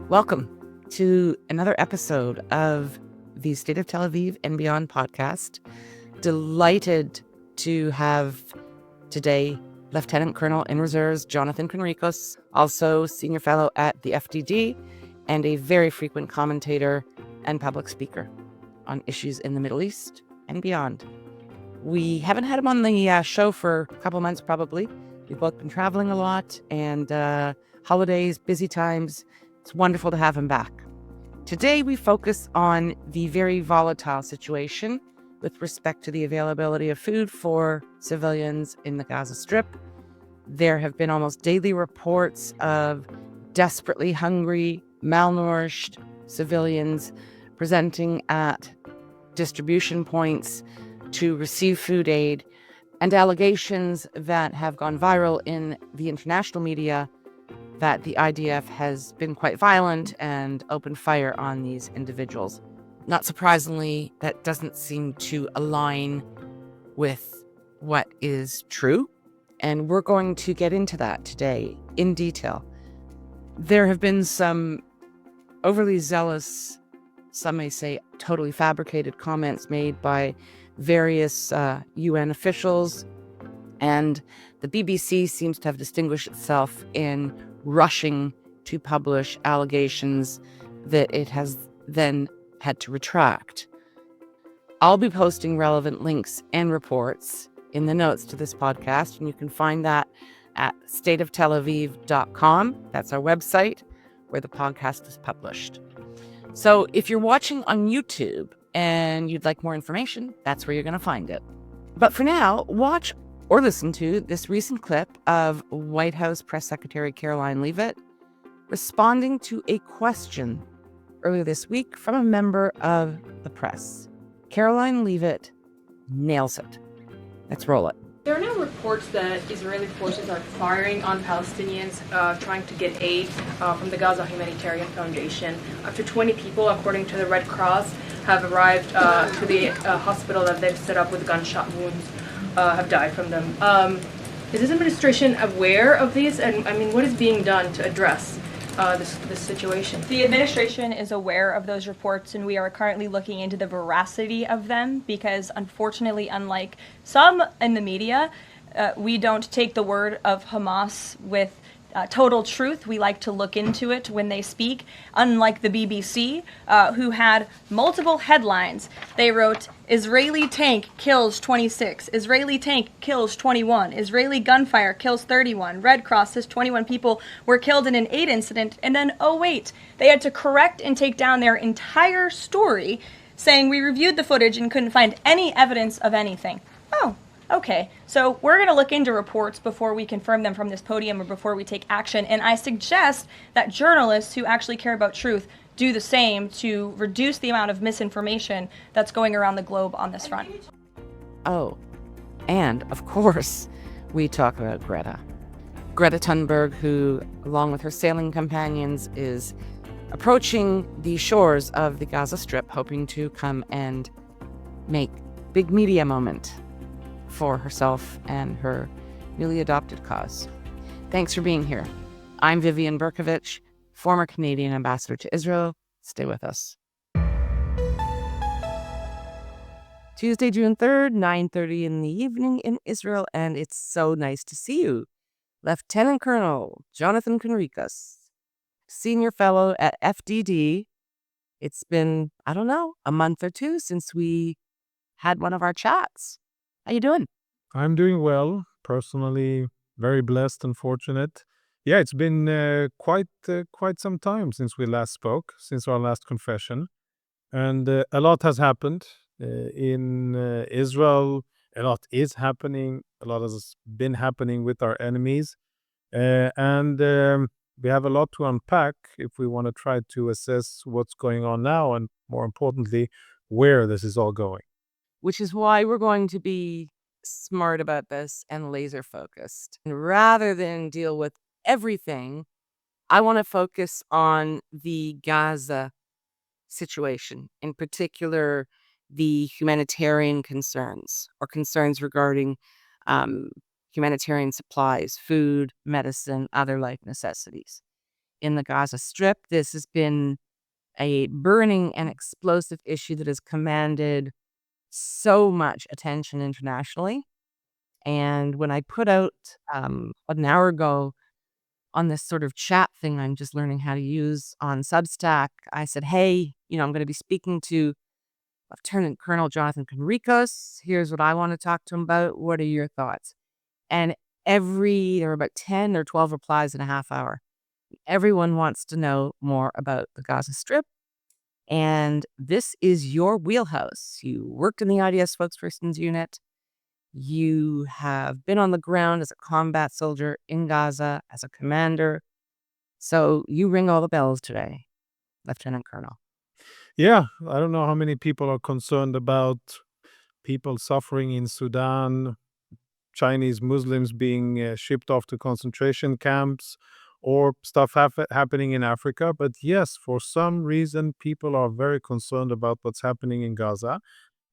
Welcome to another episode of the State of Tel Aviv and Beyond podcast. Delighted to have today Lieutenant Colonel in Reserves Jonathan Conricus, also Senior Fellow at the FDD, and a very frequent commentator and public speaker on issues in the Middle East and beyond. We haven't had him on the show for a couple months probably. We've both been traveling a lot and holidays, busy times. It's wonderful to have him back. Today, we focus on the very volatile situation with respect to the availability of food for civilians in the Gaza Strip. There have been almost daily reports of desperately hungry, malnourished civilians presenting at distribution points to receive food aid, and allegations that have gone viral in the international media that the IDF has been quite violent and opened fire on these individuals. Not surprisingly, that doesn't seem to align with what is true, and we're going to get into that today in detail. There have been some overly zealous, some may say totally fabricated comments made by various UN officials, and the BBC seems to have distinguished itself in rushing to publish allegations that it has then had to retract. I'll be posting relevant links and reports in the notes to this podcast, and you can find that at stateoftelaviv.com. That's our website where the podcast is published. So if you're watching on YouTube and you'd like more information, that's where you're going to find it. But for now, watch or listen to this recent clip of White House Press Secretary Caroline Leavitt responding to a question earlier this week from a member of the press. Caroline Leavitt nails it. Let's roll it. There are now reports that Israeli forces are firing on Palestinians trying to get aid from the Gaza Humanitarian Foundation. Up to 20 people, according to the Red Cross, have arrived to the hospital that they've set up with gunshot wounds, have died from them. Is this administration aware of these? And I mean, what is being done to address this situation? The administration is aware of those reports, and we are currently looking into the veracity of them because, unfortunately, unlike some in the media, we don't take the word of Hamas with total truth. We like to look into it when they speak, unlike the BBC, who had multiple headlines. They wrote, Israeli tank kills 26, Israeli tank kills 21, Israeli gunfire kills 31, Red Cross says 21 people were killed in an aid incident, and then, oh wait, they had to correct and take down their entire story, saying we reviewed the footage and couldn't find any evidence of anything. Oh. Okay, so we're going to look into reports before we confirm them from this podium or before we take action, and I suggest that journalists who actually care about truth do the same to reduce the amount of misinformation that's going around the globe on this front. Oh, and of course, we talk about Greta Thunberg, who, along with her sailing companions, is approaching the shores of the Gaza Strip, hoping to come and make big media moment for herself and her newly adopted cause. Thanks for being here. I'm Vivian Berkovich, former Canadian ambassador to Israel. Stay with us. Tuesday, June 3rd, 9:30 in the evening in Israel, and it's so nice to see you. Lieutenant Colonel Jonathan Conricus, Senior Fellow at FDD. It's been, a month or two since we had one of our chats. How you doing? I'm doing well. Personally, very blessed and fortunate. Yeah, it's been quite some time since we last spoke, since our last confession. And a lot has happened in Israel. A lot is happening. A lot has been happening with our enemies. And we have a lot to unpack if we want to try to assess what's going on now and, more importantly, where this is all going. Which is why we're going to be smart about this and laser focused. And rather than deal with everything, I want to focus on the Gaza situation, in particular, the humanitarian concerns or concerns regarding humanitarian supplies, food, medicine, other life necessities. in the Gaza Strip. This has been a burning and explosive issue that has commanded so much attention internationally. And when I put out an hour ago on this sort of chat thing I'm just learning how to use on Substack, I said, hey, I'm going to be speaking to Lieutenant Colonel Jonathan Conricus. Here's what I want to talk to him about. What are your thoughts? And there were about 10 or 12 replies in a half hour. Everyone wants to know more about the Gaza Strip. And this is your wheelhouse. You worked in the IDF spokesperson's unit. You have been on the ground as a combat soldier in Gaza, as a commander. So you ring all the bells today, Lieutenant Colonel. Yeah, I don't know how many people are concerned about people suffering in Sudan, Chinese Muslims being shipped off to concentration camps, or stuff happening in Africa. But yes, for some reason, people are very concerned about what's happening in Gaza.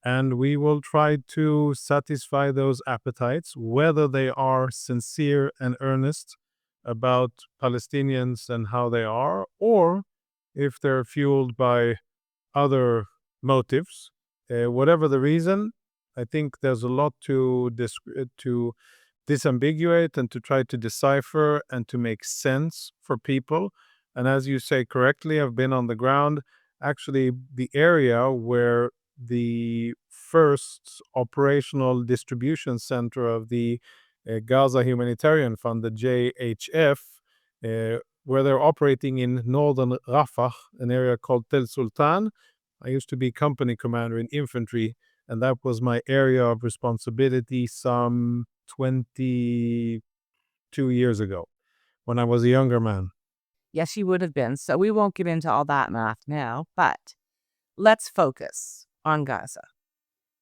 And we will try to satisfy those appetites, whether they are sincere and earnest about Palestinians and how they are, or if they're fueled by other motives. Whatever the reason, I think there's a lot to disambiguate and to try to decipher and to make sense for people. And as you say correctly, I've been on the ground. Actually, the area where the first operational distribution center of the Gaza Humanitarian Fund, the JHF, where they're operating in northern Rafah, an area called Tel Sultan. I used to be company commander in infantry, and that was my area of responsibility some 22 years ago when I was a younger man. Yes, you would have been. So we won't get into all that math now, but let's focus on Gaza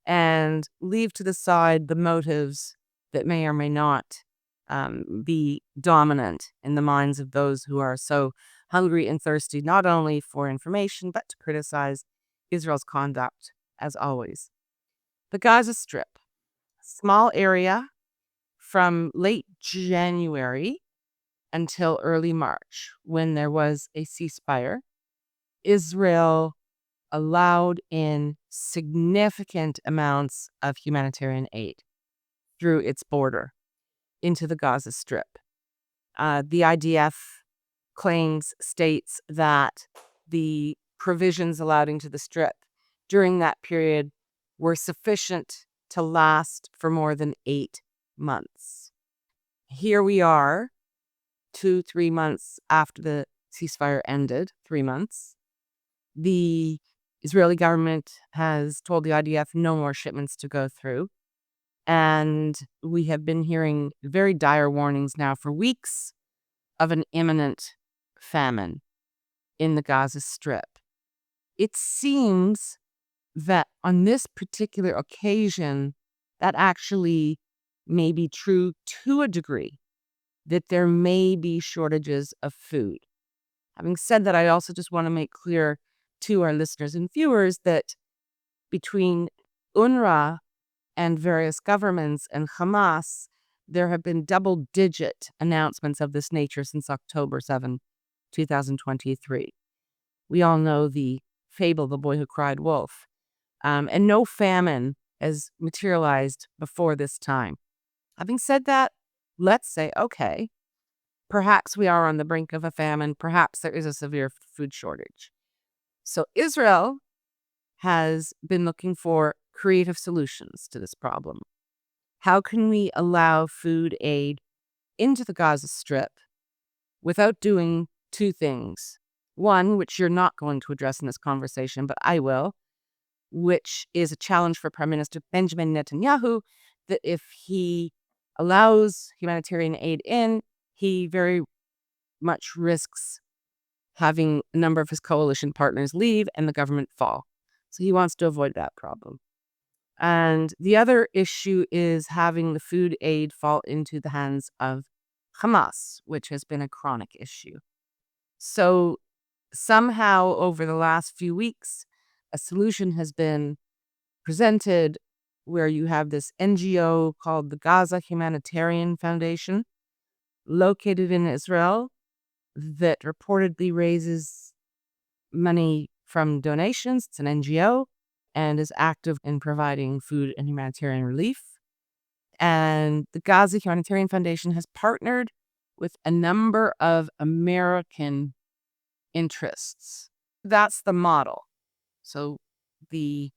and leave to the side the motives that may or may not be dominant in the minds of those who are so hungry and thirsty, not only for information, but to criticize Israel's conduct, as always. The Gaza Strip, small area from late January until early March, when there was a ceasefire. Israel allowed in significant amounts of humanitarian aid through its border into the Gaza Strip. The IDF states that the provisions allowed into the Strip during that period were sufficient to last for more than 8 months. Here we are, 2-3 months after the ceasefire ended, 3 months. The Israeli government has told the IDF no more shipments to go through. And we have been hearing very dire warnings now for weeks of an imminent famine in the Gaza Strip. It seems that on this particular occasion, that actually may be true to a degree, that there may be shortages of food. Having said that, I also just want to make clear to our listeners and viewers that between UNRWA and various governments and Hamas, there have been double-digit announcements of this nature since October 7, 2023. We all know the fable, The Boy Who Cried Wolf. And no famine has materialized before this time. Having said that, let's say, okay, perhaps we are on the brink of a famine. Perhaps there is a severe food shortage. So Israel has been looking for creative solutions to this problem. How can we allow food aid into the Gaza Strip without doing two things? One, which you're not going to address in this conversation, but I will, which is a challenge for Prime Minister Benjamin Netanyahu, that if he allows humanitarian aid in, he very much risks having a number of his coalition partners leave and the government fall. So he wants to avoid that problem. And the other issue is having the food aid fall into the hands of Hamas, which has been a chronic issue. So somehow over the last few weeks, a solution has been presented where you have this NGO called the Gaza Humanitarian Foundation, located in Israel, that reportedly raises money from donations. It's an NGO and is active in providing food and humanitarian relief. And the Gaza Humanitarian Foundation has partnered with a number of American interests. That's the model. So the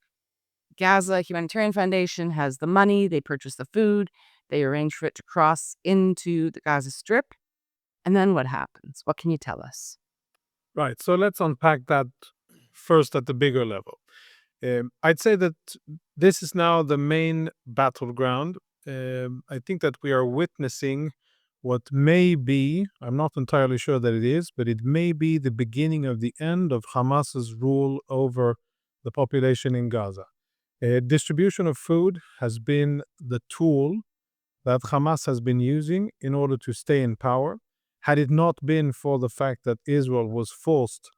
Gaza Humanitarian Foundation has the money, they purchase the food, they arrange for it to cross into the Gaza Strip. And then what happens? What can you tell us? Right. So let's unpack that first at the bigger level. I'd say that this is now the main battleground. I think that we are witnessing what may be, I'm not entirely sure that it is, but it may be the beginning of the end of Hamas's rule over the population in Gaza. Distribution of food has been the tool that Hamas has been using in order to stay in power. Had it not been for the fact that Israel was forced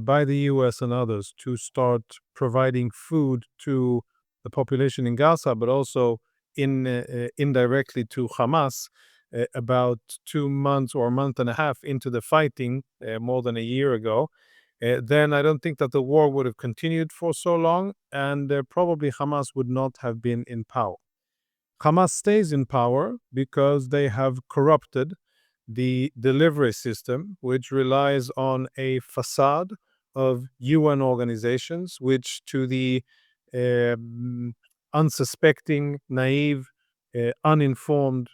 by the US and others to start providing food to the population in Gaza, but also indirectly to Hamas, about 2 months or a month and a half into the fighting, more than a year ago, then I don't think that the war would have continued for so long, and probably Hamas would not have been in power. Hamas stays in power because they have corrupted the delivery system, which relies on a facade of UN organizations, which to the unsuspecting, naive, uninformed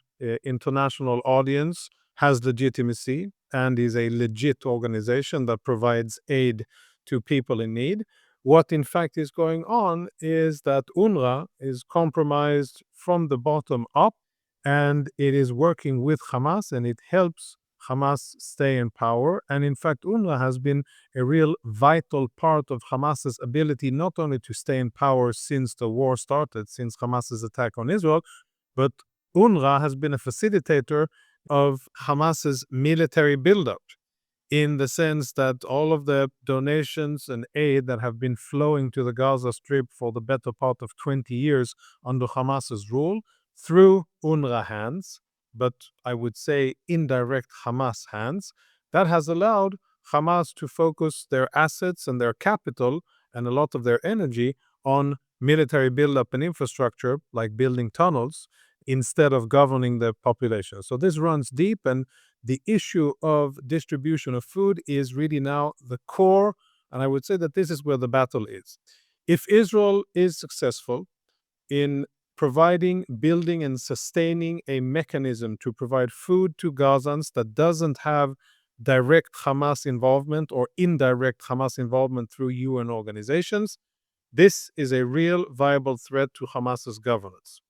international audience has legitimacy and is a legit organization that provides aid to people in need. What in fact is going on is that UNRWA is compromised from the bottom up, and it is working with Hamas, and it helps Hamas stay in power. And in fact, UNRWA has been a real vital part of Hamas's ability not only to stay in power since the war started, since Hamas's attack on Israel, but UNRWA has been a facilitator of Hamas's military buildup, in the sense that all of the donations and aid that have been flowing to the Gaza Strip for the better part of 20 years under Hamas's rule, through UNRWA hands, but I would say indirect Hamas hands, that has allowed Hamas to focus their assets and their capital and a lot of their energy on military buildup and infrastructure, like building tunnels, instead of governing the population. So this runs deep, and the issue of distribution of food is really now the core, and I would say that this is where the battle is. If Israel is successful in providing, building, and sustaining a mechanism to provide food to Gazans that doesn't have direct Hamas involvement or indirect Hamas involvement through UN organizations, this is a real viable threat to Hamas's governance.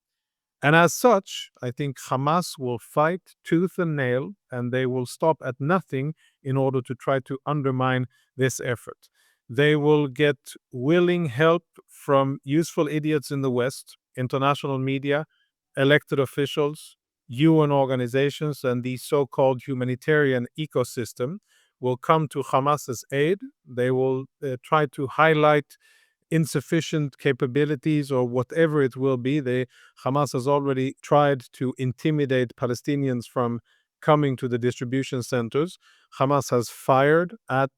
And as such, I think Hamas will fight tooth and nail, and they will stop at nothing in order to try to undermine this effort. They will get willing help from useful idiots in the West, international media, elected officials, UN organizations, and the so-called humanitarian ecosystem will come to Hamas's aid. They will try to highlight insufficient capabilities or whatever it will be. Hamas has already tried to intimidate Palestinians from coming to the distribution centers. Hamas has fired at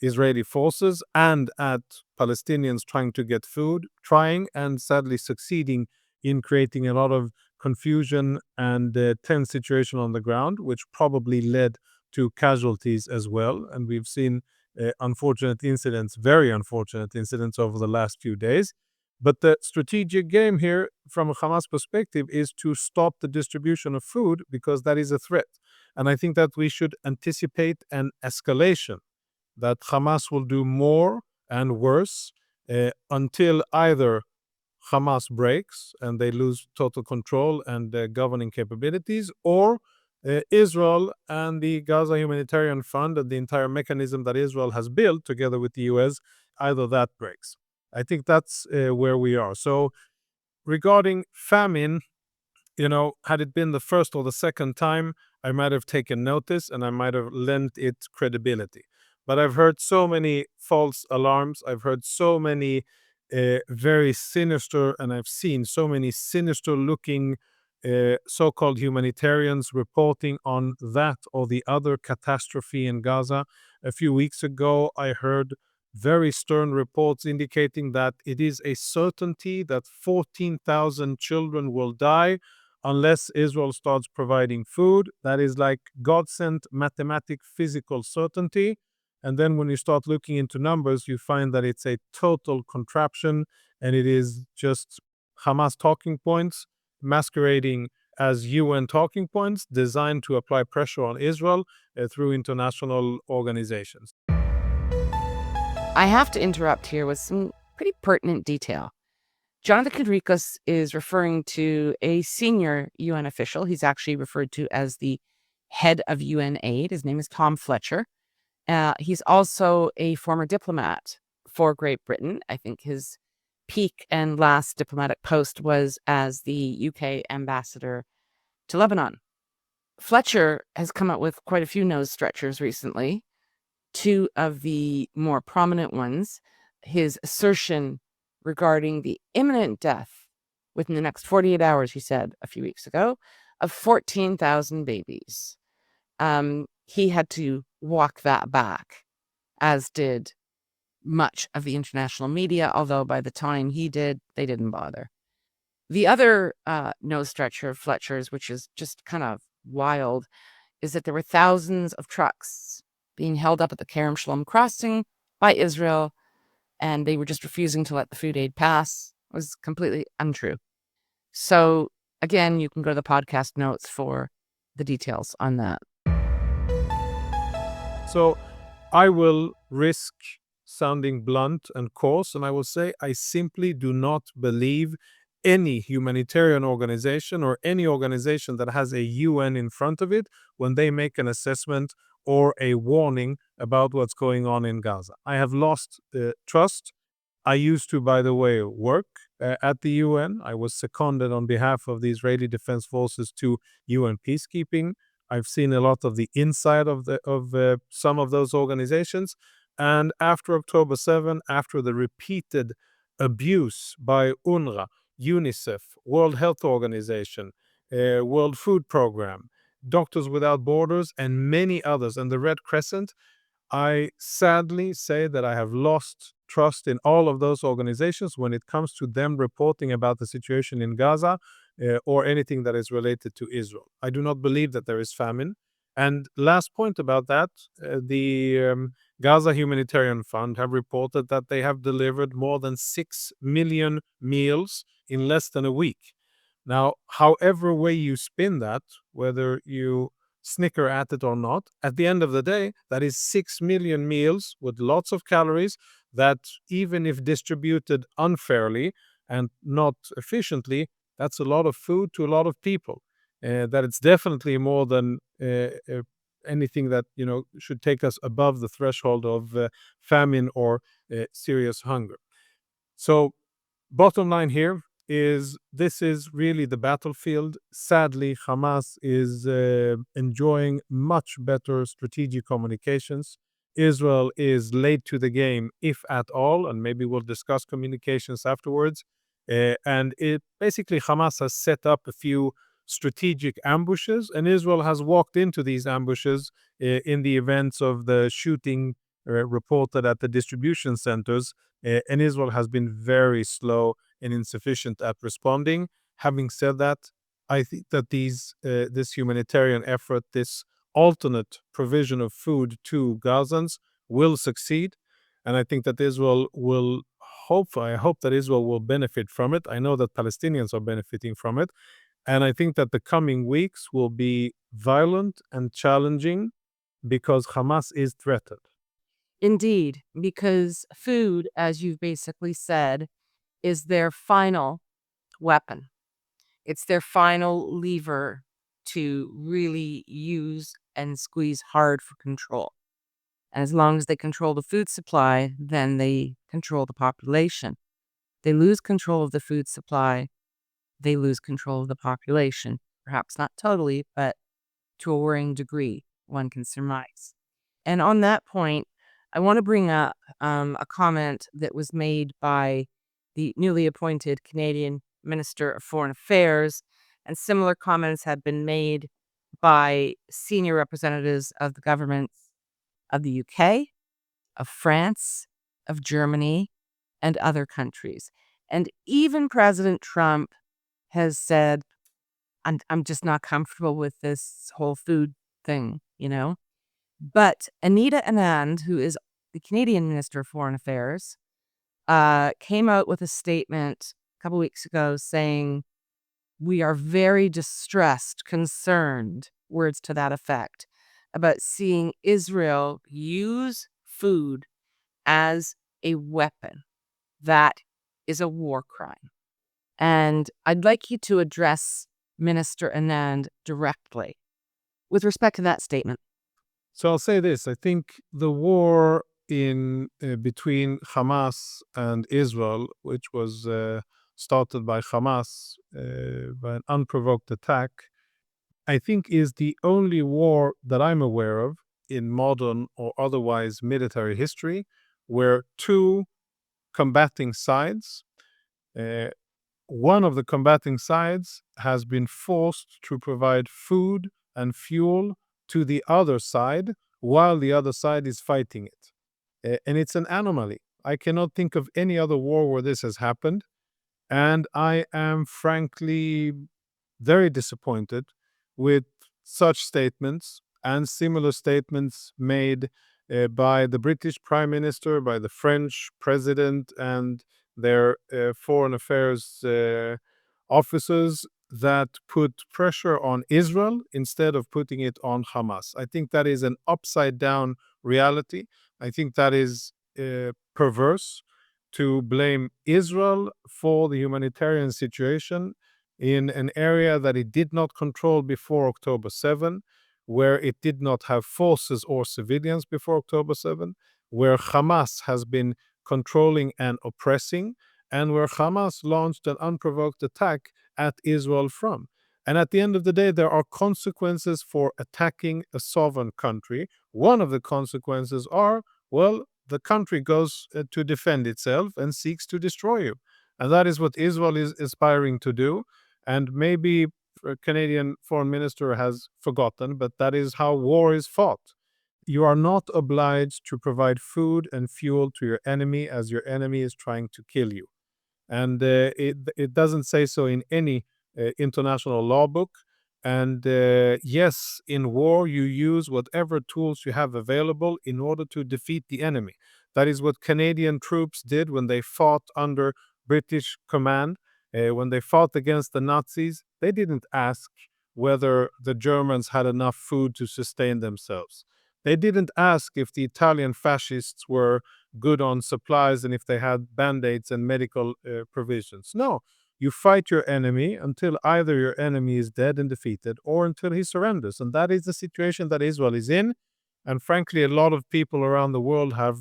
Israeli forces and at Palestinians trying to get food, trying and sadly succeeding in creating a lot of confusion and tense situation on the ground, which probably led to casualties as well. And we've seen unfortunate incidents, very unfortunate incidents over the last few days. But the strategic game here, from a Hamas perspective, is to stop the distribution of food, because that is a threat. And I think that we should anticipate an escalation, that Hamas will do more and worse until either Hamas breaks and they lose total control and governing capabilities, or Israel and the Gaza Humanitarian Fund and the entire mechanism that Israel has built together with the US, either that breaks. I think that's where we are. So regarding famine, had it been the first or the second time, I might have taken notice and I might have lent it credibility. But I've heard so many false alarms. I've heard so many very sinister, and I've seen so many sinister looking so-called humanitarians reporting on that or the other catastrophe in Gaza. A few weeks ago, I heard very stern reports indicating that it is a certainty that 14,000 children will die unless Israel starts providing food. That is like God-sent mathematic physical certainty. And then when you start looking into numbers, you find that it's a total contraption and it is just Hamas talking points masquerading as UN talking points designed to apply pressure on Israel through international organizations. I have to interrupt here with some pretty pertinent detail. Jonathan Conricus is referring to a senior UN official. He's actually referred to as the head of UN aid. His name is Tom Fletcher. He's also a former diplomat for Great Britain. I think his peak and last diplomatic post was as the UK ambassador to Lebanon. Fletcher has come up with quite a few nose stretchers recently. Two of the more prominent ones, his assertion regarding the imminent death within the next 48 hours, he said a few weeks ago, of 14,000 babies. He had to walk that back, as did much of the international media, although by the time he did, they didn't bother. The other nose stretcher of Fletcher's, which is just kind of wild, is that there were thousands of trucks being held up at the Kerem Shalom crossing by Israel, and they were just refusing to let the food aid pass. It was completely untrue. So, again, you can go to the podcast notes for the details on that. So I will risk sounding blunt and coarse, and I will say I simply do not believe any humanitarian organization or any organization that has a UN in front of it when they make an assessment or a warning about what's going on in Gaza. I have lost trust. I used to, by the way, work at the UN. I was seconded on behalf of the Israeli Defense Forces to UN peacekeeping. I've seen a lot of the inside of some of those organizations. And after October 7, after the repeated abuse by UNRWA, UNICEF, World Health Organization, World Food Program, Doctors Without Borders, and many others, and the Red Crescent, I sadly say that I have lost trust in all of those organizations when it comes to them reporting about the situation in Gaza or anything that is related to Israel. I do not believe that there is famine. And last point about that, the Gaza Humanitarian Fund have reported that they have delivered more than 6 million meals in less than a week. Now, however way you spin that, whether you snicker at it or not, at the end of the day, that is 6 million meals with lots of calories that, even if distributed unfairly and not efficiently, that's a lot of food to a lot of people. That it's definitely more than anything that should take us above the threshold of famine or serious hunger. So, bottom line here is this is really the battlefield. Sadly, Hamas is enjoying much better strategic communications. Israel is late to the game, if at all, and maybe we'll discuss communications afterwards. And it basically Hamas has set up a few strategic ambushes, and Israel has walked into these ambushes in the events of the shooting reported at the distribution centers, and Israel has been very slow and insufficient at responding. Having said that, I think that this humanitarian effort, this alternate provision of food to Gazans, will succeed, and I think that Israel will I hope that Israel will benefit from it. I know that Palestinians are benefiting from it, and I think that the coming weeks will be violent and challenging because Hamas is threatened. Indeed, because food, as you've basically said, is their final weapon. It's their final lever to really use and squeeze hard for control. And as long as they control the food supply, then they control the population. They lose control of the food supply, they lose control of the population. Perhaps not totally, but to a worrying degree, one can surmise. And on that point, I want to bring up a comment that was made by the newly appointed Canadian Minister of Foreign Affairs, And similar comments have been made by senior representatives of the governments of the UK, of France, of Germany, and other countries. And even President Trump has said, I'm just not comfortable with this whole food thing, you know? But Anita Anand, who is the Canadian Minister of Foreign Affairs, came out with a statement a couple weeks ago saying, we are very distressed, concerned, words to that effect, about seeing Israel use food as a weapon. That is a war crime. And I'd like you to address Minister Anand directly with respect to that statement. So I'll say this. I think the war in between Hamas and Israel, which was started by Hamas by an unprovoked attack, I think is the only war that I'm aware of in modern or otherwise military history where two combating sides, uh, one of the combating sides has been forced to provide food and fuel to the other side while the other side is fighting it. And it's an anomaly. I cannot think of any other war where this has happened. And I am frankly very disappointed with such statements and similar statements made by the British Prime Minister, by the French President, and their foreign affairs officers that put pressure on Israel instead of putting it on Hamas. I think that is an upside down reality. I think that is perverse to blame Israel for the humanitarian situation in an area that it did not control before October 7, where it did not have forces or civilians before October 7, where Hamas has been controlling and oppressing, and where Hamas launched an unprovoked attack at Israel from. And at the end of the day, there are consequences for attacking a sovereign country. One of the consequences are, well, the country goes to defend itself and seeks to destroy you. And that is what Israel is aspiring to do. And maybe a Canadian foreign minister has forgotten, but that is how war is fought. You are not obliged to provide food and fuel to your enemy as your enemy is trying to kill you. And it doesn't say so in any international law book. And yes, in war, you use whatever tools you have available in order to defeat the enemy. That is what Canadian troops did when they fought under British command. When they fought against the Nazis, they didn't ask whether the Germans had enough food to sustain themselves. They didn't ask if the Italian fascists were good on supplies and if they had band-aids and medical provisions. No, you fight your enemy until either your enemy is dead and defeated or until he surrenders. And that is the situation that Israel is in. And frankly, a lot of people around the world have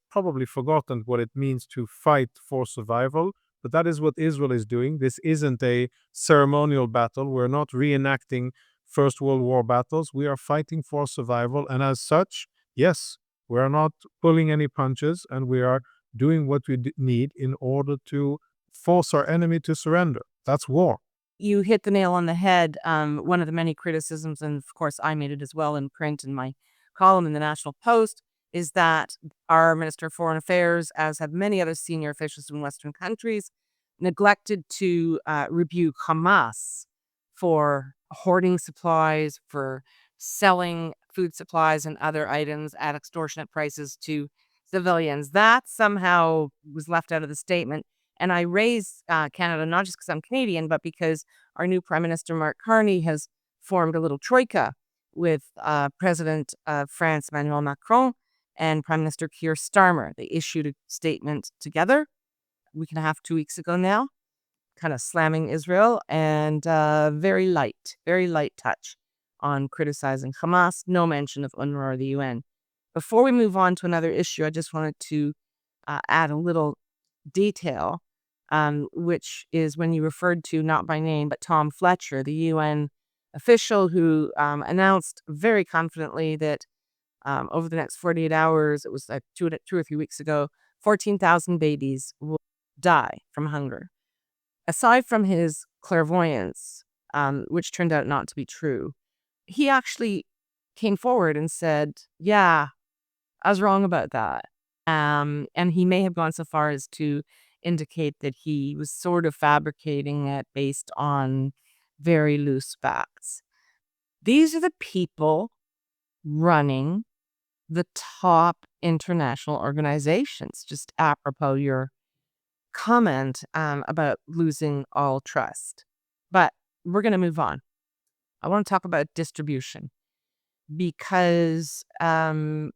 probably forgotten what it means to fight for survival. But that is what Israel is doing. This isn't a ceremonial battle. We're not reenacting First World War battles. We are fighting for survival. And as such, yes, we are not pulling any punches, and we are doing what we need in order to force our enemy to surrender. That's war. You hit the nail on the head. One of the many criticisms, and of course I made it as well in print in my column in the National Post, is that our Minister of Foreign Affairs, as have many other senior officials in Western countries, neglected to rebuke Hamas for hoarding supplies, for selling food supplies and other items at extortionate prices to civilians. That somehow was left out of the statement. And I raise Canada not just because I'm Canadian, but because our new Prime Minister, Mark Carney, has formed a little troika with President of France, Emmanuel Macron, and Prime Minister Keir Starmer. They issued a statement together a week and a half, 2 weeks ago now, kind of slamming Israel, and very light touch on criticizing Hamas. No mention of UNRWA or the UN. Before we move on to another issue, I just wanted to add a little detail, which is when you referred to, not by name, but Tom Fletcher, the UN official who announced very confidently that over the next 48 hours, it was like 2 or 3 weeks ago, 14,000 babies will die from hunger. Aside from his clairvoyance, which turned out not to be true. He actually came forward and said, yeah, I was wrong about that. And he may have gone so far as to indicate that he was sort of fabricating it based on very loose facts. These are the people running the top international organizations, just apropos your comment about losing all trust. But we're going to move on. I want to talk about distribution because Eyal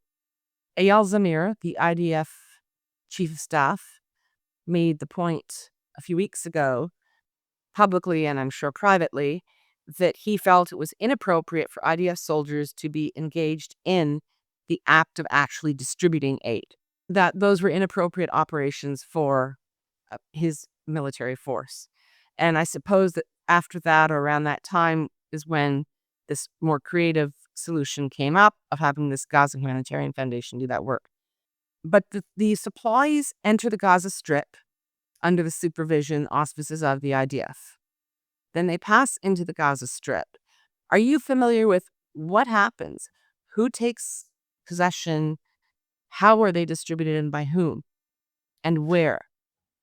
Zamir, the IDF chief of staff, made the point a few weeks ago, publicly and I'm sure privately, that he felt it was inappropriate for IDF soldiers to be engaged in the act of actually distributing aid, that those were inappropriate operations for his military force. And I suppose that after that, or around that time, is when this more creative solution came up of having this Gaza Humanitarian Foundation do that work. But the supplies enter the Gaza Strip under the supervision auspices of the IDF. Then they pass into the Gaza Strip. Are you familiar with what happens? Who takes possession? How are they distributed and by whom? And where?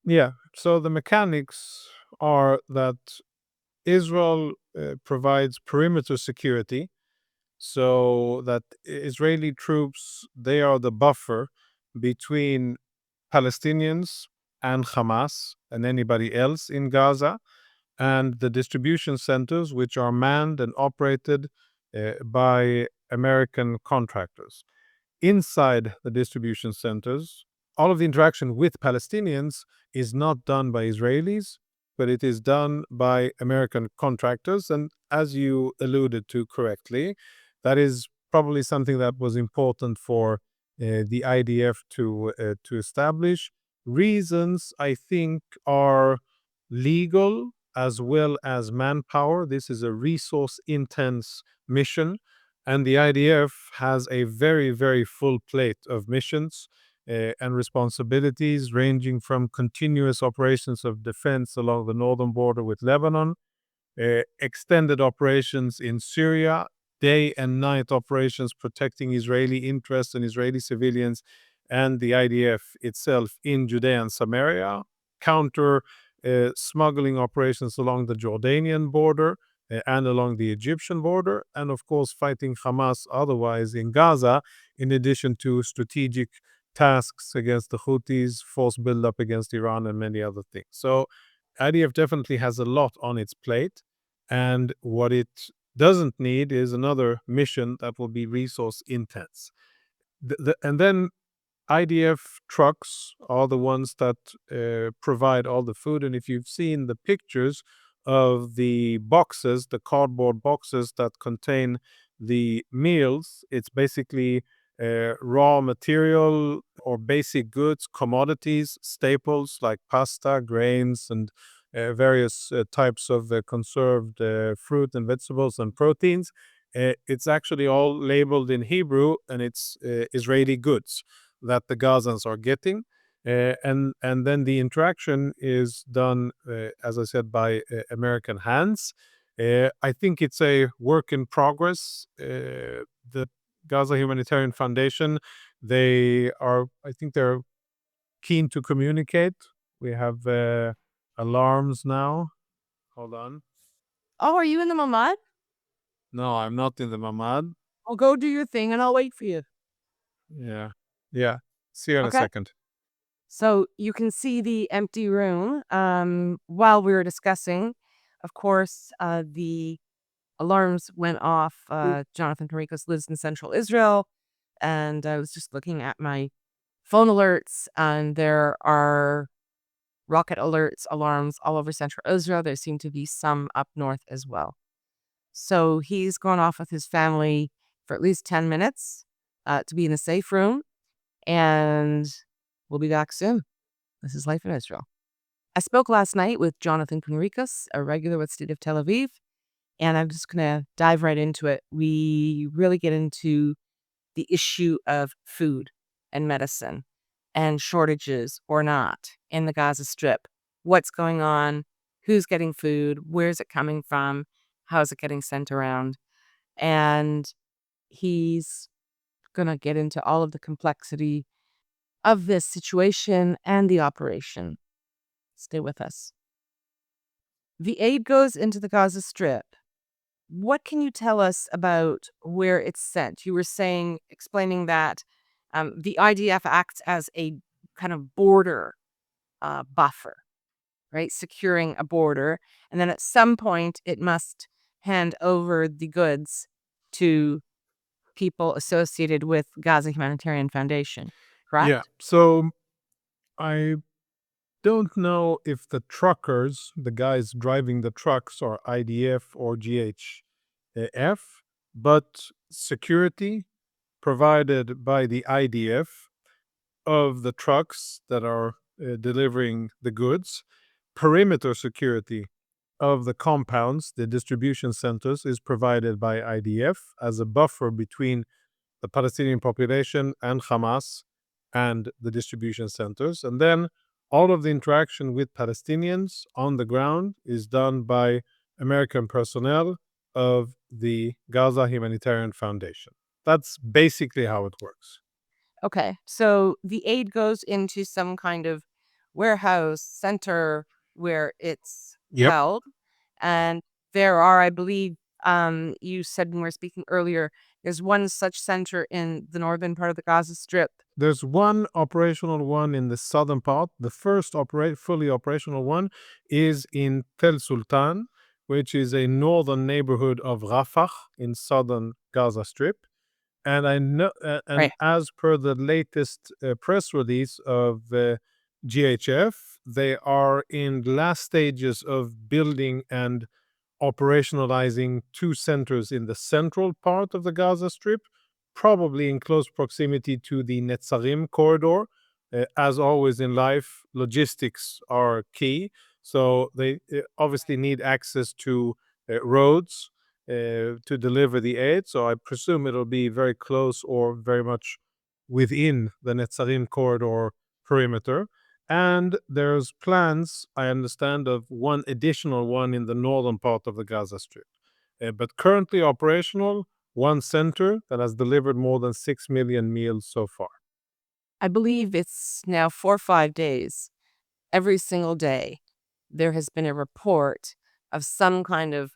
Yeah. So the mechanics are that Israel provides perimeter security, so that Israeli troops, they are the buffer between Palestinians and Hamas and anybody else in Gaza, and the distribution centers, which are manned and operated by American contractors. Inside the distribution centers, all of the interaction with Palestinians is not done by Israelis, but it is done by American contractors. And as you alluded to correctly, that is probably something that was important for the IDF to establish. Reasons, I think, are legal as well as manpower. This is a resource intense mission, and the IDF has a very, very full plate of missions and responsibilities, ranging from continuous operations of defense along the northern border with Lebanon, extended operations in Syria, day and night operations protecting Israeli interests and Israeli civilians, and the IDF itself in Judea and Samaria, counter smuggling operations along the Jordanian border and along the Egyptian border, and of course fighting Hamas otherwise in Gaza, in addition to strategic tasks against the Houthis, force buildup against Iran, and many other things. So IDF definitely has a lot on its plate, and what it doesn't need is another mission that will be resource intense. And then IDF trucks are the ones that provide all the food. And if you've seen the pictures of the boxes, the cardboard boxes that contain the meals, it's basically raw material or basic goods, commodities, staples like pasta, grains, and various types of conserved fruit and vegetables and proteins. It's actually all labeled in Hebrew, and it's Israeli goods that the Gazans are getting. And then the interaction is done, as I said, by American hands. I think it's a work in progress. The Gaza Humanitarian Foundation, I think they're keen to communicate. We have alarms now. Hold on. Oh, are you in the Mamad? No, I'm not in the Mamad. I'll go do your thing and I'll wait for you. Yeah. Yeah. See you in a Okay. second. So you can see the empty room. While we were discussing, of course, the alarms went off. Jonathan Conricus lives in central Israel, and I was just looking at my phone alerts, and there are rocket alerts, alarms all over central Israel. There seem to be some up north as well. So he's gone off with his family for at least 10 minutes to be in a safe room, and we'll be back soon. This is Life in Israel. I spoke last night with Jonathan Conricus, a regular with State of Tel Aviv, and I'm just going to dive right into it. We really get into the issue of food and medicine and shortages or not in the Gaza Strip. What's going on? Who's getting food? Where's it coming from? how's it getting sent around? And he's going to get into all of the complexity of this situation and the operation. Stay with us. The aid goes into the Gaza Strip. What can you tell us about where it's sent? You were explaining that the IDF acts as a kind of border buffer, right? Securing a border. And then at some point, it must hand over the goods to people associated with Gaza Humanitarian Foundation, Yeah. correct? So I don't know if the truckers, the guys driving the trucks, are IDF or GHF, but security provided by the IDF of the trucks that are delivering the goods, perimeter security of the compounds, the distribution centers, is provided by IDF as a buffer between the Palestinian population and Hamas and the distribution centers. And then all of the interaction with Palestinians on the ground is done by American personnel of the Gaza Humanitarian Foundation. That's basically how it works. Okay. So the aid goes into some kind of warehouse center where it's Yep. held. And there are, I believe, you said when we were speaking earlier, there's one such center in the northern part of the Gaza Strip. There's one operational one in the southern part. The first fully operational one is in Tel Sultan, which is a northern neighborhood of Rafah in southern Gaza Strip. And I know, and Right. as per the latest press release of GHF, they are in the last stages of building and operationalizing two centers in the central part of the Gaza Strip, probably in close proximity to the Netzarim corridor. As always in life, logistics are key. So they obviously need access to roads to deliver the aid. So I presume it'll be very close or very much within the Netzarim corridor perimeter. And there's plans, I understand, of one additional one in the northern part of the Gaza Strip. But currently operational, one center that has delivered more than 6 million meals so far. I believe it's now 4 or 5 days. Every single day, there has been a report of some kind of,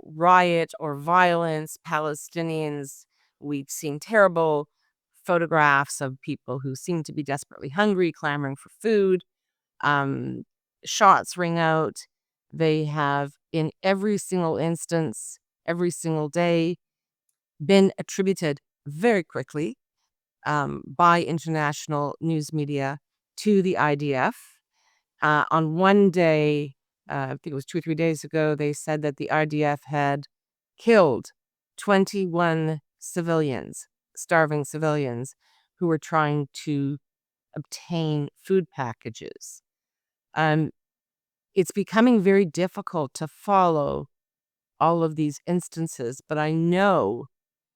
riot or violence. Palestinians, we've seen terrible photographs of people who seem to be desperately hungry, clamoring for food. Um, Shots ring out. They have, in every single instance, every single day, been attributed very quickly by international news media to the IDF. On one day, I think it was 2 or 3 days ago, they said that the IDF had killed 21 civilians, starving civilians, who were trying to obtain food packages. Um, it's becoming very difficult to follow all of these instances, but I know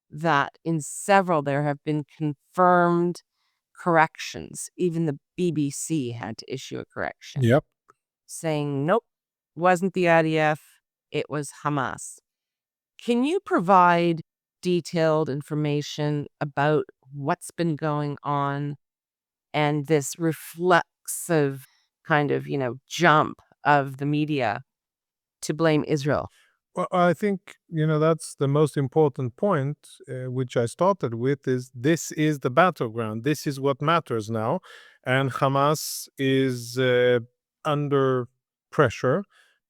that in several there have been confirmed corrections. Even the BBC had to issue a correction Yep. saying, nope, wasn't the IDF, it was Hamas. Can you provide detailed information about what's been going on and this reflexive kind of, jump of the media to blame Israel? Well, I think, that's the most important point, which I started with, is this is the battleground. This is what matters now. And Hamas is under pressure,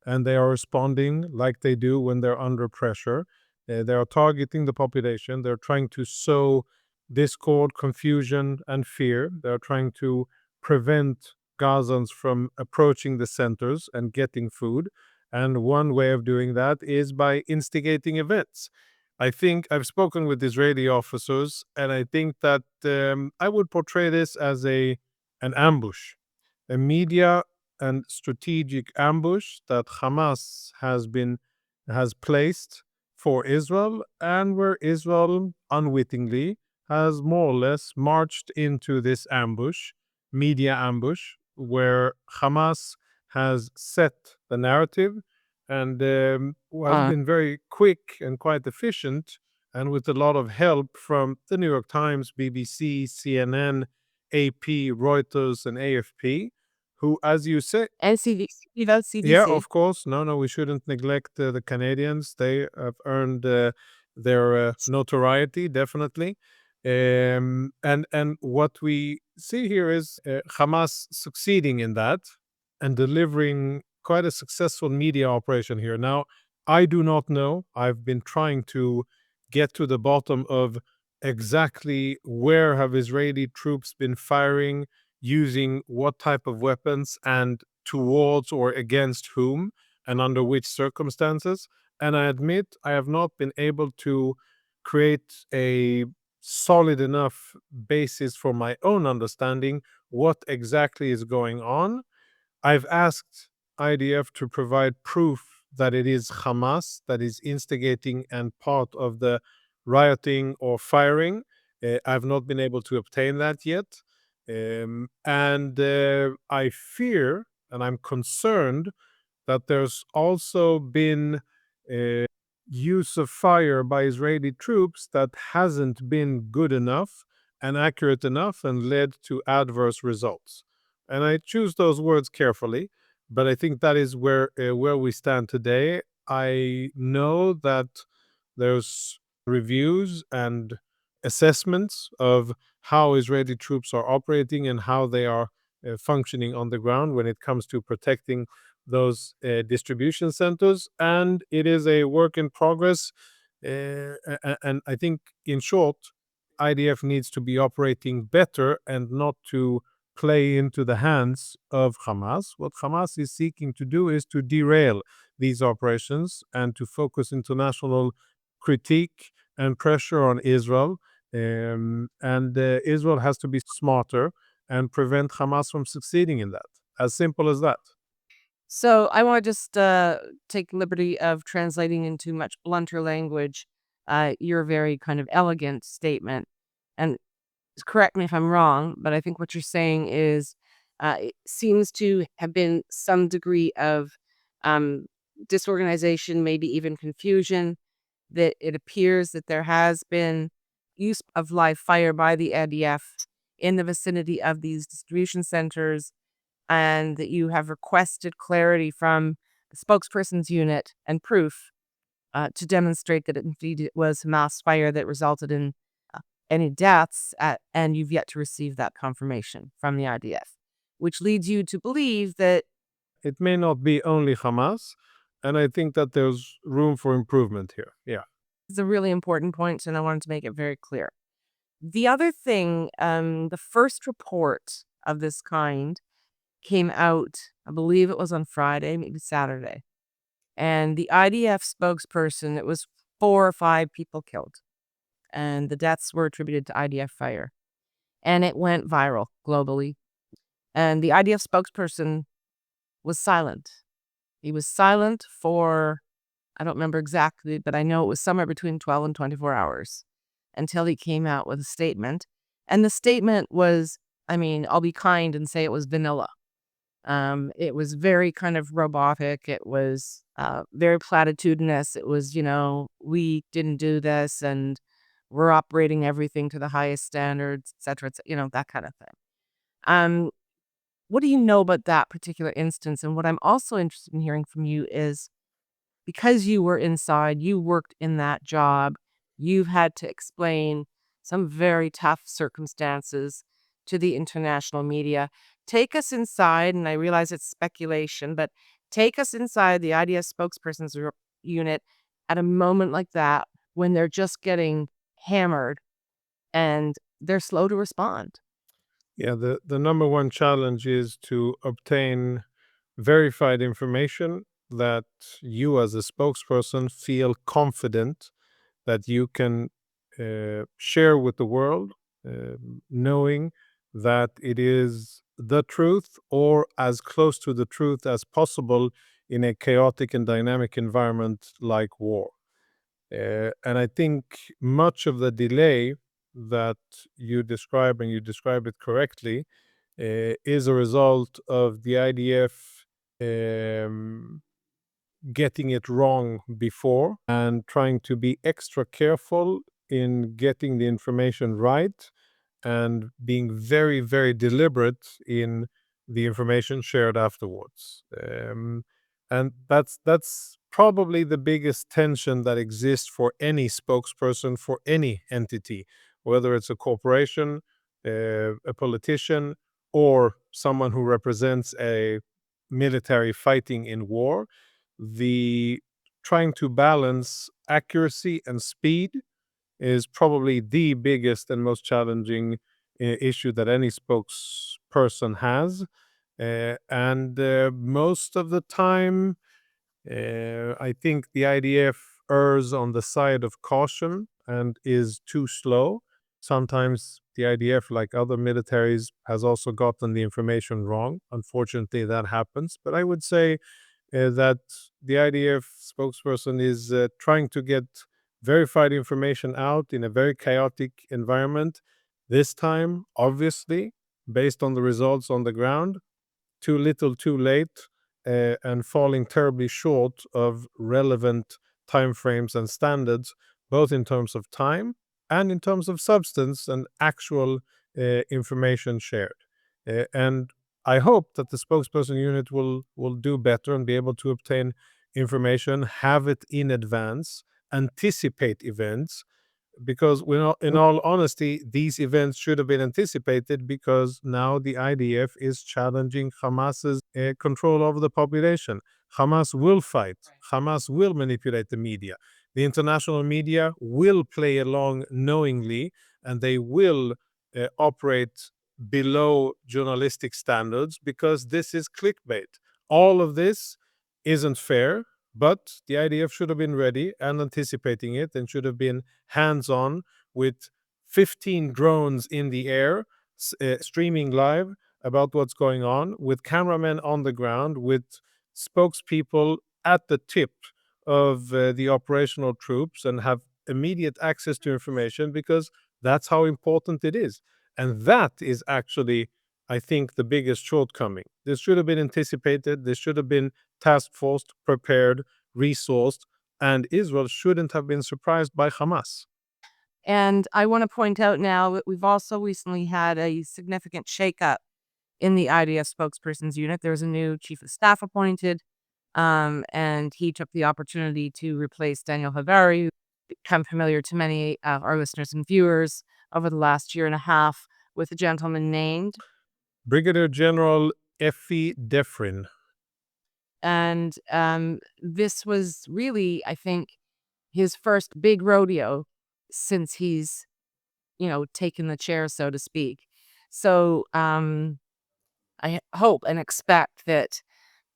and they are responding like they do when they're under pressure. They are targeting the population. They're trying to sow discord, confusion, and fear. They're trying to prevent Gazans from approaching the centers and getting food. And one way of doing that is by instigating events. I think I've spoken with Israeli officers, and I think that I would portray this as an ambush, a media and strategic ambush that Hamas has placed for Israel, and where Israel unwittingly has more or less marched into this ambush, media ambush, where Hamas has set the narrative and has Uh, been very quick and quite efficient, and with a lot of help from the New York Times, BBC, CNN, AP, Reuters, and AFP, who, as you say, and CDC, vote yeah, CDC. of course. No, we shouldn't neglect the Canadians. They have earned their notoriety, definitely. And what we see here is Hamas succeeding in that and delivering quite a successful media operation here. Now, I do not know. I've been trying to get to the bottom of exactly where have Israeli troops been firing, using what type of weapons, and towards or against whom and under which circumstances. And I admit I have not been able to create a solid enough basis for my own understanding what exactly is going on. I've asked IDF to provide proof that it is Hamas that is instigating and part of the rioting or firing. I've not been able to obtain that yet. And I fear and I'm concerned that there's also been uh, use of fire by Israeli troops that hasn't been good enough and accurate enough and led to adverse results. And I choose those words carefully, but I think that is where we stand today. I know that there's reviews and assessments of how Israeli troops are operating and how they are functioning on the ground when it comes to protecting those distribution centers. And it is a work in progress. And I think, in short, IDF needs to be operating better and not to play into the hands of Hamas. What Hamas is seeking to do is to derail these operations and to focus international critique and pressure on Israel. And Israel has to be smarter and prevent Hamas from succeeding in that. As simple as that. So I want to just take liberty of translating into much blunter language your very kind of elegant statement. And correct me if I'm wrong, but I think what you're saying is it seems to have been some degree of um, disorganization, maybe even confusion, that it appears that there has been use of live fire by the IDF in the vicinity of these distribution centers, and that you have requested clarity from the spokesperson's unit and proof to demonstrate that indeed it was mass fire that resulted in any deaths, and you've yet to receive that confirmation from the IDF, which leads you to believe that It may not be only Hamas, and I think that there's room for improvement here. Yeah. is a really important point, and I wanted to make it very clear. The other thing, the first report of this kind came out, I believe it was on Friday, maybe Saturday. And the IDF spokesperson, it was 4 or 5 people killed, and the deaths were attributed to IDF fire. And it went viral globally. And the IDF spokesperson was silent. He was silent for, I don't remember exactly, but I know it was somewhere between 12 and 24 hours until he came out with a statement. And the statement was, I mean, I'll be kind and say it was vanilla. It was very kind of robotic. It was very platitudinous. It was, we didn't do this and we're operating everything to the highest standards, et cetera, that kind of thing. Um, what do you know about that particular instance? And what I'm also interested in hearing from you is, because you were inside, you worked in that job, you've had to explain some very tough circumstances to the international media. Take us inside, and I realize it's speculation, but take us inside the IDF spokesperson's unit at a moment like that when they're just getting hammered and they're slow to respond. Yeah, the number one challenge is to obtain verified information that you, as a spokesperson, feel confident that you can share with the world, knowing that it is the truth or as close to the truth as possible in a chaotic and dynamic environment like war. And I think much of the delay that you describe, and you describe it correctly, is a result of the IDF getting it wrong before and trying to be extra careful in getting the information right and being very, very deliberate in the information shared afterwards. And that's probably the biggest tension that exists for any spokesperson for any entity, whether it's a corporation, a politician, or someone who represents a military fighting in war. The trying to balance accuracy and speed is probably the biggest and most challenging issue that any spokesperson has. And most of the time, I think the IDF errs on the side of caution and is too slow. Sometimes the IDF, like other militaries, has also gotten the information wrong. Unfortunately, that happens. But I would say that the IDF spokesperson is trying to get verified information out in a very chaotic environment. This time, obviously, based on the results on the ground, too little, too late, and falling terribly short of relevant timeframes and standards, both in terms of time and in terms of substance and actual information shared. And I hope that the spokesperson unit will do better and be able to obtain information, have it in advance, anticipate events, because in all honesty, these events should have been anticipated because now the IDF is challenging Hamas's control over the population. Hamas will fight. Hamas will manipulate the media. The international media will play along knowingly, and they will operate below journalistic standards because this is clickbait. All of this isn't fair, but the IDF should have been ready and anticipating it and should have been hands-on with 15 drones in the air, streaming live about what's going on, with cameramen on the ground, with spokespeople at the tip of the operational troops, and have immediate access to information because that's how important it is. And that is actually, I think, the biggest shortcoming. This should have been anticipated. This should have been task forced, prepared, resourced, and Israel shouldn't have been surprised by Hamas. And I want to point out now that we've also recently had a significant shakeup in the IDF spokesperson's unit. There was a new chief of staff appointed, and he took the opportunity to replace Daniel Havari, who become familiar to many of our listeners and viewers over the last year and a half, with a gentleman named. Brigadier General Effie Defrin. And this was really, I think, his first big rodeo since he's, taken the chair, so to speak. So I hope and expect that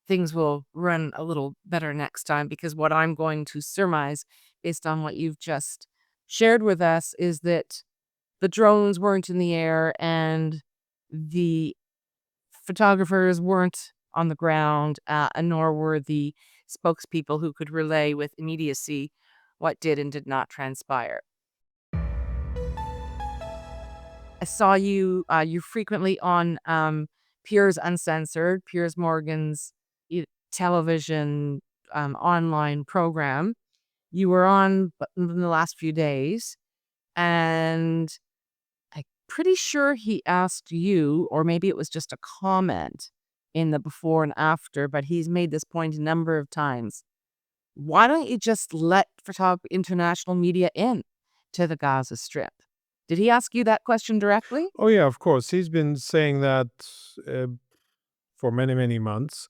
things will run a little better next time, because what I'm going to surmise, based on what you've just shared with us, is that the drones weren't in the air and the photographers weren't on the ground, and nor were the spokespeople who could relay with immediacy what did and did not transpire. I saw you frequently on Piers Uncensored, Piers Morgan's television online program. You were on in the last few days, and I'm pretty sure he asked you, or maybe it was just a comment in the before and after, but he's made this point a number of times. Why don't you just let international media in to the Gaza Strip? Did he ask you that question directly? Oh, yeah, of course. He's been saying that for many, many months.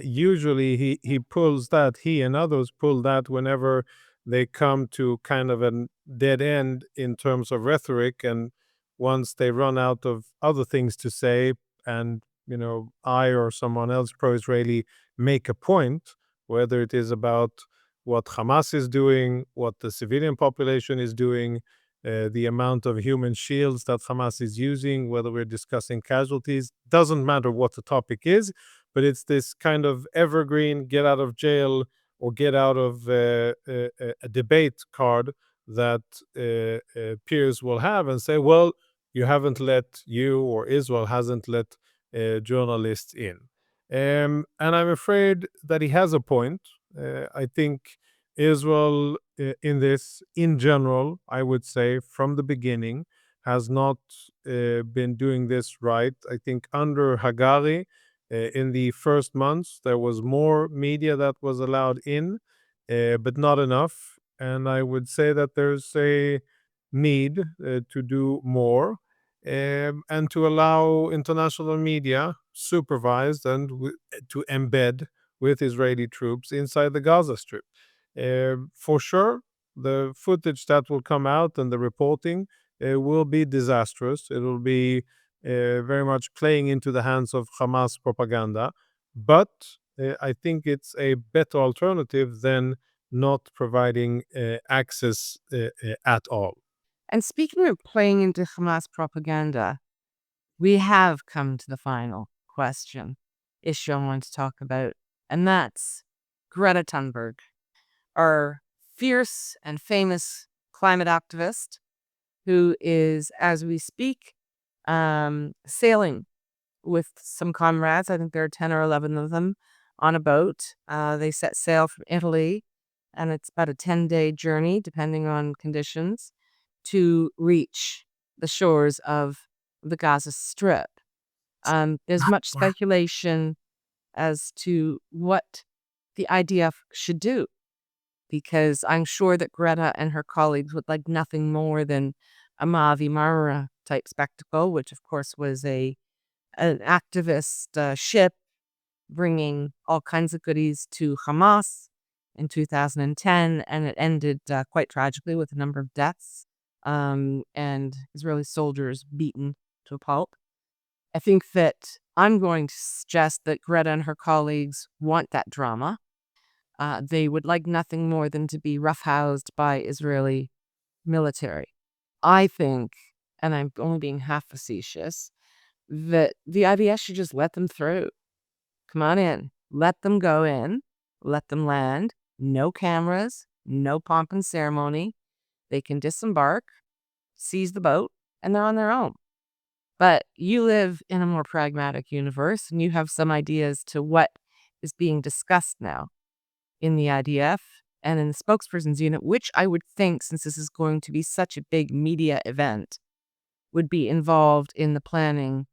Usually he and others pull that whenever they come to kind of a dead end in terms of rhetoric. And once they run out of other things to say, and, I or someone else pro-Israeli make a point, whether it is about what Hamas is doing, what the civilian population is doing, the amount of human shields that Hamas is using, whether we're discussing casualties, doesn't matter what the topic is, but it's this kind of evergreen get out of jail or get out of a debate card that peers will have and say, well, you or Israel hasn't let journalists in. And I'm afraid that he has a point. I think Israel, in general, I would say from the beginning, has not been doing this right. I think under Hagari, in the first months, there was more media that was allowed in, but not enough. And I would say that there's a need to do more, and to allow international media supervised and to embed with Israeli troops inside the Gaza Strip. For sure, the footage that will come out and the reporting will be disastrous. It will be very much playing into the hands of Hamas propaganda. But I think it's a better alternative than not providing access at all. And speaking of playing into Hamas propaganda, we have come to the final issue I want to talk about, and that's Greta Thunberg, our fierce and famous climate activist who is, as we speak, sailing with some comrades. I think there are 10 or 11 of them on a boat. They set sail from Italy, and it's about a 10-day journey, depending on conditions, to reach the shores of the Gaza Strip. There's much speculation as to what the IDF should do, because I'm sure that Greta and her colleagues would like nothing more than a Mavi Marmara type spectacle, which of course was an activist ship bringing all kinds of goodies to Hamas in 2010, and it ended quite tragically with a number of deaths and Israeli soldiers beaten to a pulp. I think that I'm going to suggest that Greta and her colleagues want that drama. They would like nothing more than to be roughhoused by Israeli military. I think, and I'm only being half facetious, that the IDF should just let them through. Come on in. Let them go in. Let them land. No cameras. No pomp and ceremony. They can disembark, seize the boat, and they're on their own. But you live in a more pragmatic universe, and you have some ideas to what is being discussed now in the IDF and in the spokesperson's unit, which I would think, since this is going to be such a big media event, would be involved in the planning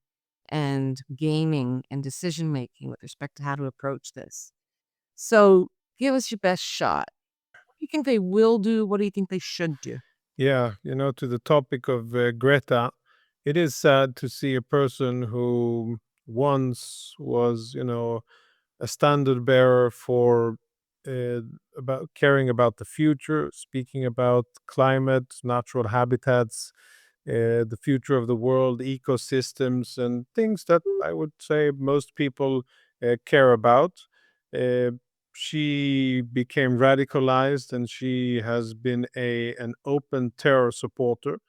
and gaming and decision making with respect to how to approach this. So give us your best shot. What do you think they will do? What do you think they should do? Yeah, to the topic of Greta, it is sad to see a person who once was, a standard bearer for uh, about caring about the future, speaking about climate, natural habitats, the future of the world, ecosystems, and things that I would say most people care about. Uh, she became radicalized, and she has been an open terror supporter,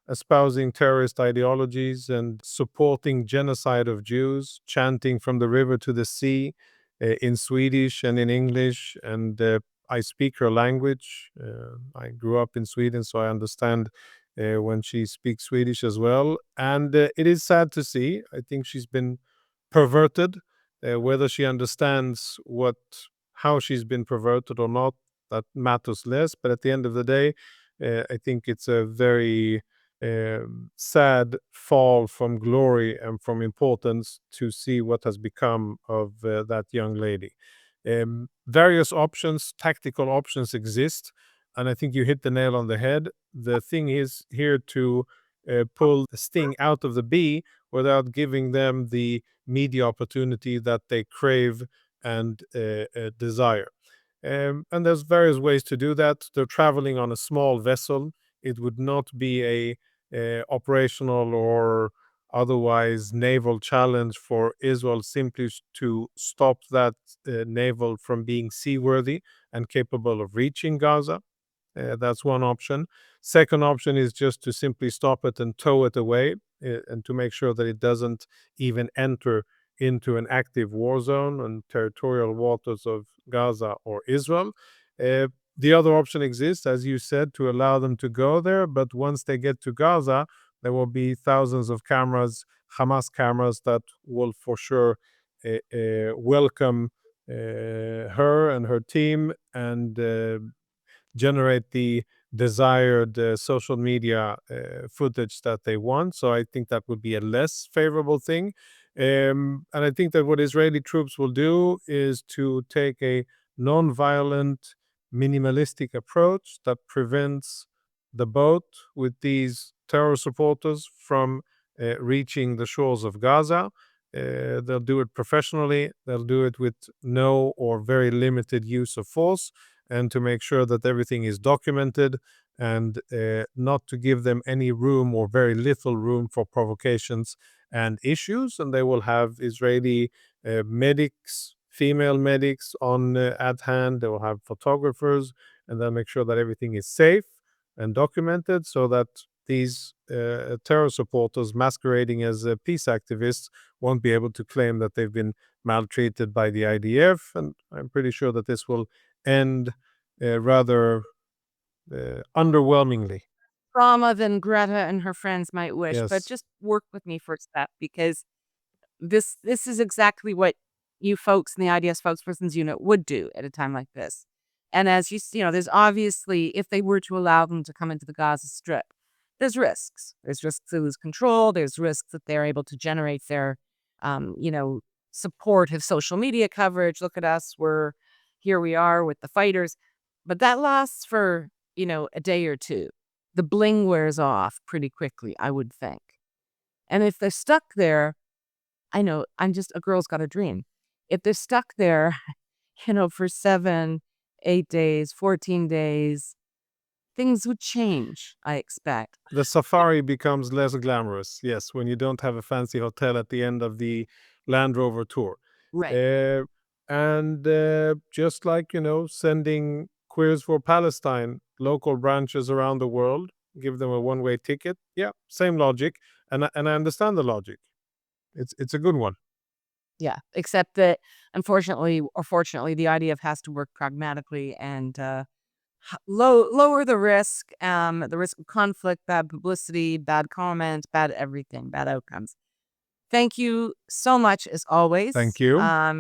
espousing terrorist ideologies and supporting genocide of Jews, chanting from the river to the sea in Swedish and in English. And I speak her language. I grew up in Sweden, so I understand when she speaks Swedish as well. And it is sad to see. I think she's been perverted. Whether she understands how she's been perverted or not, that matters less. But at the end of the day, I think it's a very sad fall from glory and from importance to see what has become of that young lady. Various options, tactical options exist, and I think you hit the nail on the head. The thing is here to pull the sting out of the bee without giving them the media opportunity that they crave and desire. And there's various ways to do that. They're traveling on a small vessel. It would not be a operational or otherwise naval challenge for Israel simply to stop that naval from being seaworthy and capable of reaching Gaza. That's one option. Second option is just to simply stop it and tow it away, and to make sure that it doesn't even enter into an active war zone and territorial waters of Gaza or Israel. The other option exists, as you said, to allow them to go there. But once they get to Gaza, there will be thousands of cameras, Hamas cameras, that will for sure welcome her and her team and generate the desired social media footage that they want. So I think that would be a less favorable thing. And I think that what Israeli troops will do is to take a non-violent, minimalistic approach that prevents the boat with these terror supporters from reaching the shores of Gaza. They'll do it professionally. They'll do it with no or very limited use of force, and to make sure that everything is documented, and not to give them any room or very little room for provocations and issues. And they will have Israeli medics, female medics on at hand. They will have photographers, and they'll make sure that everything is safe and documented, so that these terror supporters masquerading as peace activists won't be able to claim that they've been maltreated by the IDF. And I'm pretty sure that this will end rather underwhelmingly. Trauma than Greta and her friends might wish, but Yes. just work with me for a step, because this is exactly what you folks in the IDS spokesperson's unit would do at a time like this. And as there's obviously, if they were to allow them to come into the Gaza Strip, there's risks. There's risks to lose control. There's risks that they're able to generate their, supportive social media coverage. Look at us. Here we are with the fighters. But that lasts for, a day or two. The bling wears off pretty quickly, I would think. And if they're stuck there, I know, I'm just a girl's got a dream. If they're stuck there, for 7, 8 days, 14 days, things would change, I expect. The safari becomes less glamorous, yes, when you don't have a fancy hotel at the end of the Land Rover tour. Right. And just like, sending Queers for Palestine local branches around the world, give them a one-way ticket. Yeah, same logic. And I understand the logic. It's a good one. Yeah, except that unfortunately or fortunately, the IDF has to work pragmatically and lower the risk of conflict, bad publicity, bad comments, bad everything, bad outcomes. Thank you so much, as always. Thank you. I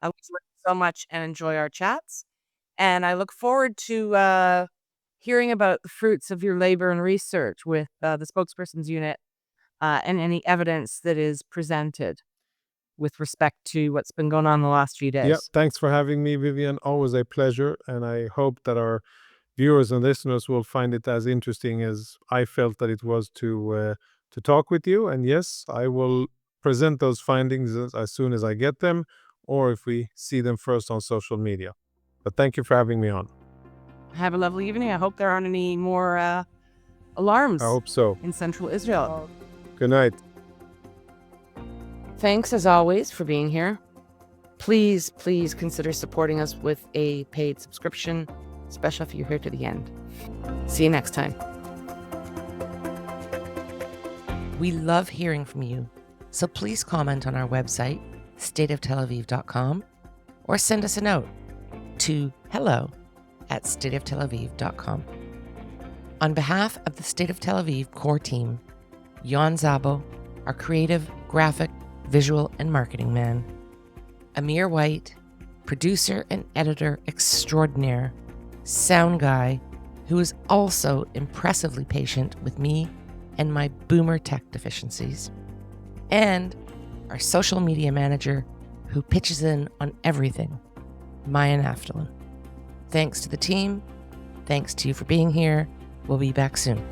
always learn so much and enjoy our chats. And I look forward to hearing about the fruits of your labor and research with the spokesperson's unit and any evidence that is presented with respect to what's been going on the last few days. Yeah, thanks for having me, Vivian. Always a pleasure. And I hope that our viewers and listeners will find it as interesting as I felt that it was to talk with you. And yes, I will present those findings as soon as I get them, or if we see them first on social media. But thank you for having me on. Have a lovely evening. I hope there aren't any more alarms I hope so. in central Israel. Good night. Thanks, as always, for being here. Please consider supporting us with a paid subscription, especially if you're here to the end. See you next time. We love hearing from you, so please comment on our website, stateoftelaviv.com, or send us a note to hello@stateoftelaviv.com. On behalf of the State of Tel Aviv core team, Jan Zabo, our creative, graphic, visual, and marketing man, Amir White, producer and editor extraordinaire, sound guy, who is also impressively patient with me and my boomer tech deficiencies, and our social media manager, who pitches in on everything, Maya Naftalin. Thanks to the team. Thanks to you for being here. We'll be back soon.